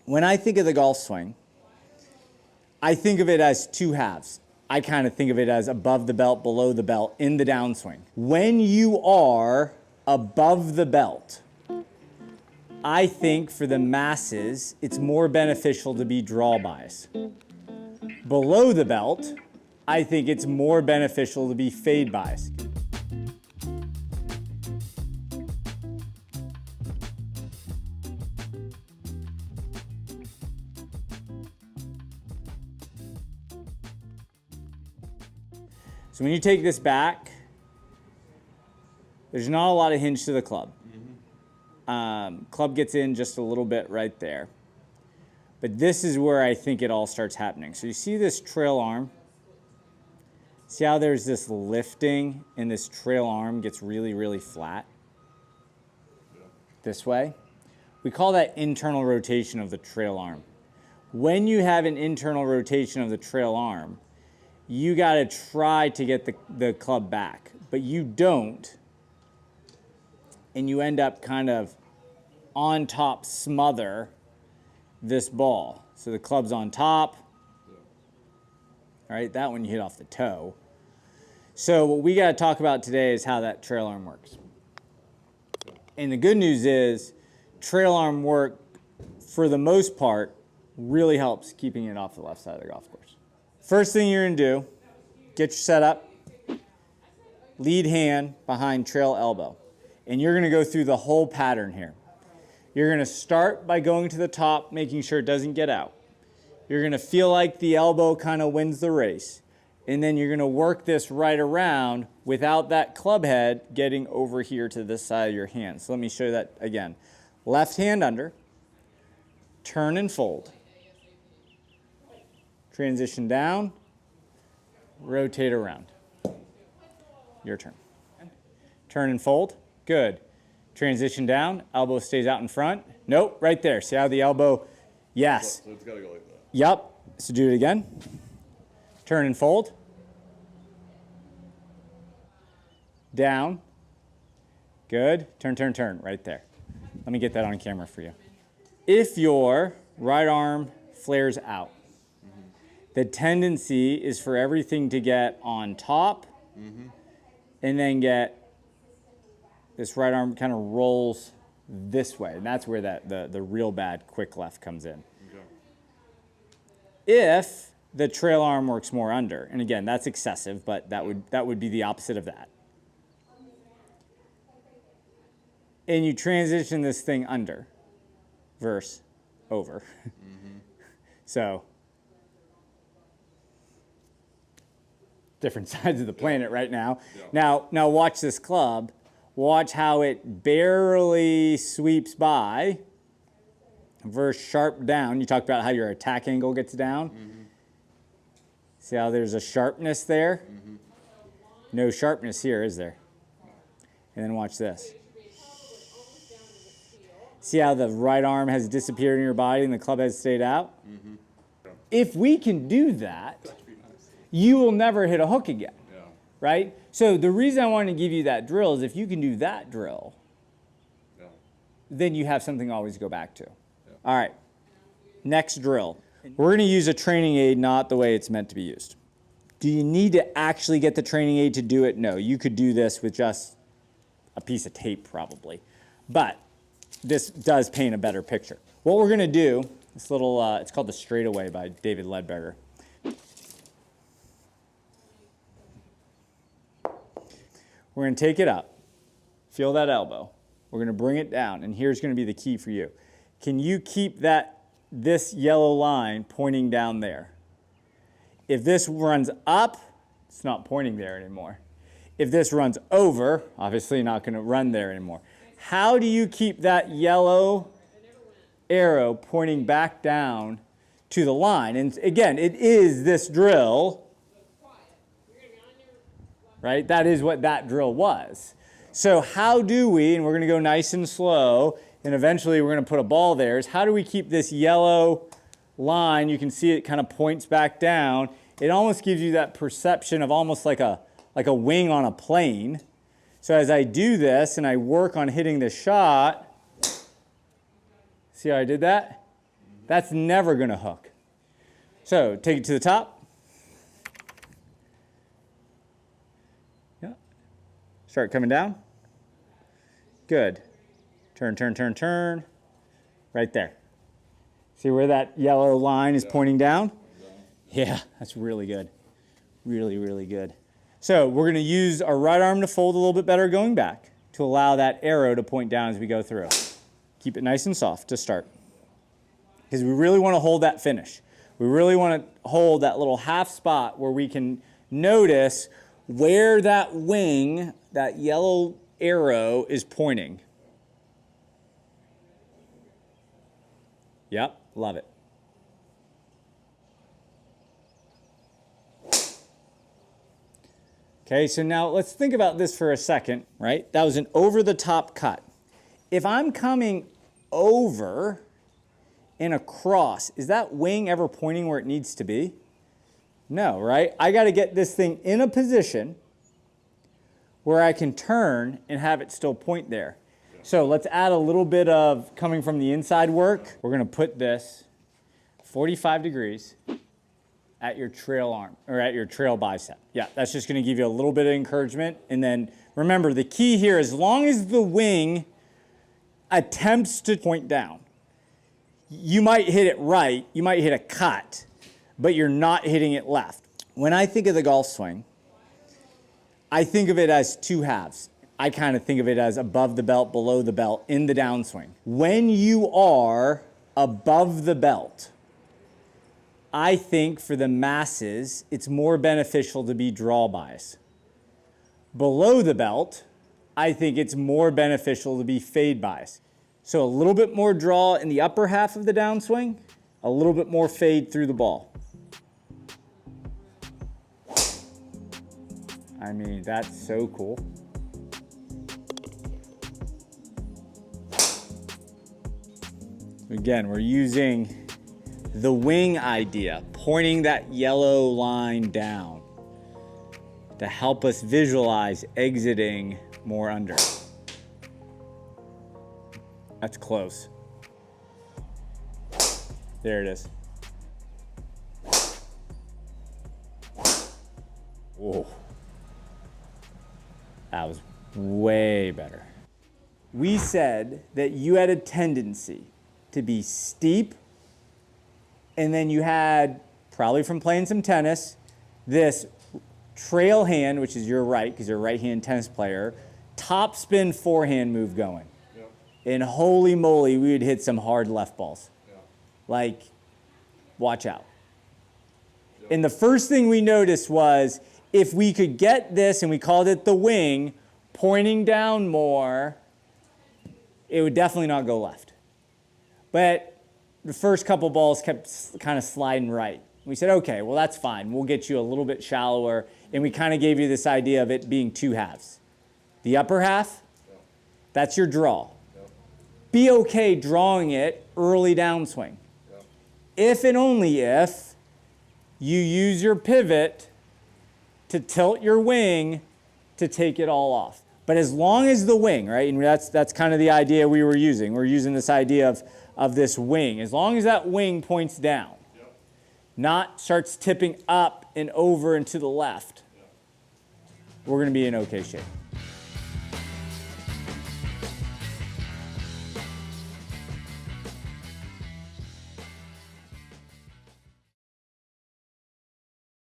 When I think of the golf swing, I think of it as two halves. I kind of think of it as above the belt, below the belt, in the downswing. When you are above the belt, I think for the masses, it's more beneficial to be draw bias. Below the belt, I think it's more beneficial to be fade bias. So when you take this back, there's not a lot of hinge to the club. Club gets in just a little bit right there. But this is where I think it all starts happening. So you see this trail arm? See how there's this lifting and this trail arm gets really, really flat? This way? We call that internal rotation of the trail arm. When you have an internal rotation of the trail arm, you got to try to get the club back, but you don't, and you end up kind of on top smother this ball. So the club's on top, all right, that one you hit off the toe. So what we got to talk about today is how that trail arm works. And the good news is trail arm work, for the most part, really helps keeping it off the left side of the golf course. First thing you're going to do, get your setup, lead hand behind trail elbow. And you're going to go through the whole pattern here. You're going to start by going to the top, making sure it doesn't get out. You're going to feel like the elbow kind of wins the race. And then you're going to work this right around without that club head getting over here to this side of your hand. So let me show you that again. Left hand under, turn and fold. Transition down, rotate around. Your turn. Turn and fold. Good. Transition down, elbow stays out in front. Nope, right there. See how the elbow, yes. So it's got to go like that. Yep. So do it again. Turn and fold. Down. Good. Turn, turn, turn, right there. Let me get that on camera for you. If your right arm flares out, the tendency is for everything to get on top and then get this right arm kind of rolls this way. And that's where the real bad quick left comes in. Okay. If the trail arm works more under, and again, that's excessive, but that would be the opposite of that. And you transition this thing under versus over. So different sides of the planet right now. Yeah. Now watch this club. Watch how it barely sweeps by versus sharp down. You talked about how your attack angle gets down. See how there's a sharpness there? No sharpness here, is there? And then watch this. See how the right arm has disappeared in your body and the club has stayed out? If we can do that, you will never hit a hook again, right? So the reason I wanted to give you that drill is if you can do that drill, then you have something to always go back to. All right, next drill. We're going to use a training aid not the way it's meant to be used. Do you need to actually get the training aid to do it? No, you could do this with just a piece of tape probably. But this does paint a better picture. What we're going to do, this little, it's called the Straightaway by David Ledbetter. We're going to take it up, feel that elbow. We're going to bring it down, and here's going to be the key for you. Can you keep this yellow line pointing down there? If this runs up, it's not pointing there anymore. If this runs over, obviously not going to run there anymore. How do you keep that yellow arrow pointing back down to the line? And again, it is this drill. Right? That is what that drill was. So how do we, and we're going to go nice and slow, and eventually we're going to put a ball there, is how do we keep this yellow line, you can see it kind of points back down. It almost gives you that perception of almost like a wing on a plane. So as I do this and I work on hitting the shot, see how I did that? That's never gonna hook. So take it to the top. Yeah. Start coming down. Good. Turn, turn, turn, turn. Right there. See where that yellow line is pointing down? Yeah, that's really good. Really, really good. So we're going to use our right arm to fold a little bit better going back to allow that arrow to point down as we go through. Keep it nice and soft to start. Because we really want to hold that finish. We really want to hold that little half spot where we can notice where that wing, that yellow arrow is pointing. Yep, love it. Okay, so now let's think about this for a second, right? That was an over-the-top cut. If I'm coming over and across, is that wing ever pointing where it needs to be? No, right? I got to get this thing in a position where I can turn and have it still point there. So let's add a little bit of coming from the inside work. We're going to put this 45 degrees at your trail arm, or at your trail bicep. Yeah, that's just gonna give you a little bit of encouragement. And then remember, the key here, as long as the wing attempts to point down, you might hit it right, you might hit a cut, but you're not hitting it left. When I think of the golf swing, I think of it as two halves. I kind of think of it as above the belt, below the belt, in the downswing. When you are above the belt, I think for the masses, it's more beneficial to be draw bias. Below the belt, I think it's more beneficial to be fade bias. So a little bit more draw in the upper half of the downswing, a little bit more fade through the ball. I mean, that's so cool. Again, we're using the wing idea, pointing that yellow line down to help us visualize exiting more under. That's close. There it is. Whoa. That was way better. We said that you had a tendency to be steep, and then you had, probably from playing some tennis, this trail hand, which is your right, because you're a right-hand tennis player, top spin forehand move going. Yep. And holy moly, we would hit some hard left balls. Yeah. Like, watch out. Yep. And the first thing we noticed was, if we could get this, and we called it the wing, pointing down more, it would definitely not go left. But the first couple balls kept kind of sliding right. We said, okay, well, that's fine. We'll get you a little bit shallower. And we kind of gave you this idea of it being two halves. The upper half, that's your draw. Be okay drawing it early downswing. If and only if you use your pivot to tilt your wing to take it all off. But as long as the wing, right, and that's kind of the idea we were using. We're using this idea of this wing. As long as that wing points down, not starts tipping up and over and to the left, we're going to be in okay shape.